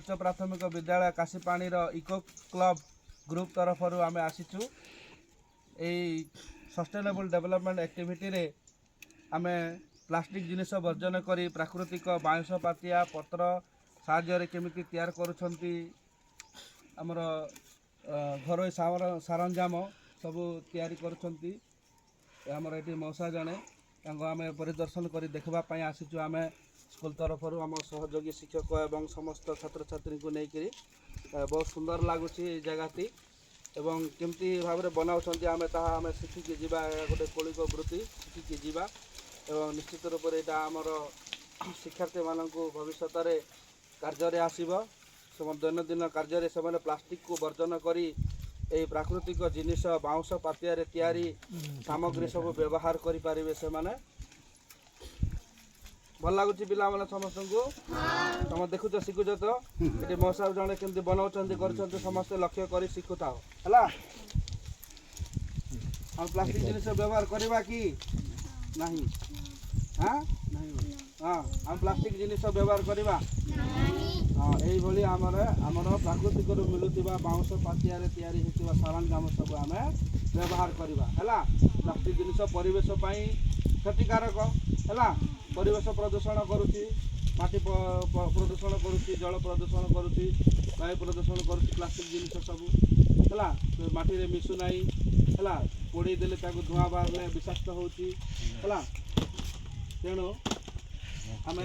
उच्च प्राथमिक विद्यालय काशीपाणी इको क्लब ग्रुप तरफ आम आसीचु सस्टेनेबल डेवलपमेंट एक्टिविटी रे आम प्लास्टिक जिनिस वर्जन करी प्राकृतिक बाउंश पातिया पत्र साहाय्य केमिति तैयार करुछंती आमर घर सरंजाम सब तैयारी करुछंती आमर ये मौसा जड़े आम परिदर्शन कर देखापी आसीचु आम स्कूल तरफ आम सहयोगी शिक्षक एवं समस्त छात्र छात्री को लेकर बहुत सुंदर लगुच जगहटी एवं केमती भाव में बनाऊँच आम ताम शिखिकी जा गोटे कौलिक वृत्ति शिखिकी जा एवं निश्चित रूप से यहाँ आमर शिक्षार्थी मानक भविष्य में कार्य आसब दैनंदिन कार्य से प्लास्टिक को वर्जन करी ए प्राकृतिक जिनिस बाउंश पातिया तैयारी सामग्री सब व्यवहार करें से माने भल लगुच पिला माने समस्त को तुम देखुच शिखुच तो ये मौसा जड़े केमती बनाऊँ कर समस्त लक्ष्य कर शिखुता है हम प्लास्टिक जिनिस व्यवहार करवा कि नहीं हाँ हाँ हम प्लास्टिक जिनिस व्यवहार करवा हाँ यही आमर प्राकृतिक मिलूवा बाउंश पातिया तैयारी होता सरंजाम सब आम व्यवहार करवा है प्लास्टिक जिनिस परिवेश क्षतिकारक है परिवेश प्रदूषण करुच्ची माटी प्रदूषण करुच्ची जल प्रदूषण करुच्ची वायु प्रदूषण करुच्ची प्लास्टिक जिनिस सब है माटी रे मिशुना है पोड़ी देले धुआं बाहर विषाक्त होती है तेणु आम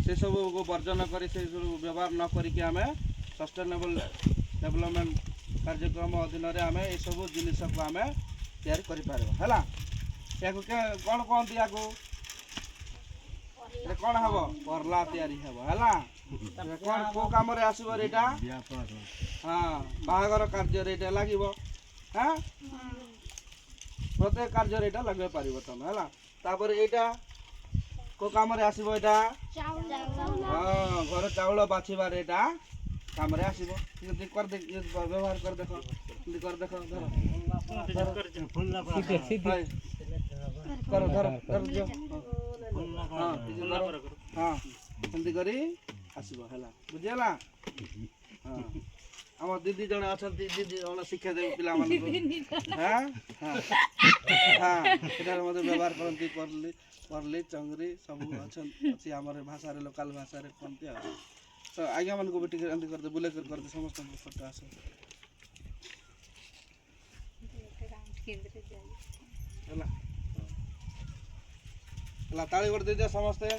से सब को वर्जन कर व्यवहार न करके आम सस्टेनेबल डेवलपमेंट कार्यक्रम अधीन आम ये सब जिनिस को आम तैयारी करें है कौन कहती या कौन हम परला तैयारी है कौन को कम आसो यहाँ हाँ बाहागर कार्य लगे हाँ प्रत्येक कार्य लगे पार तुम है यहाँ को कम आसो यहाँ हाँ घर चाउल बाछबार यहाँ कम आसो व्यवहार कर देख कर देख धर धर धर दियो हाँ एमती कर आसब है बुझीगला हाँ आम दीदी जड़े अच्छा दीदी जन शिक्षा देव पिला हाँ हाँ हाँ मत व्यवहार करती करली चंगरी सब अच्छी आम भाषा लोकाल भाषा कहते तो आज्ञा मान को भी करते बुले करते समस्त फोटो आस ताली कर दीजिए समस्ते।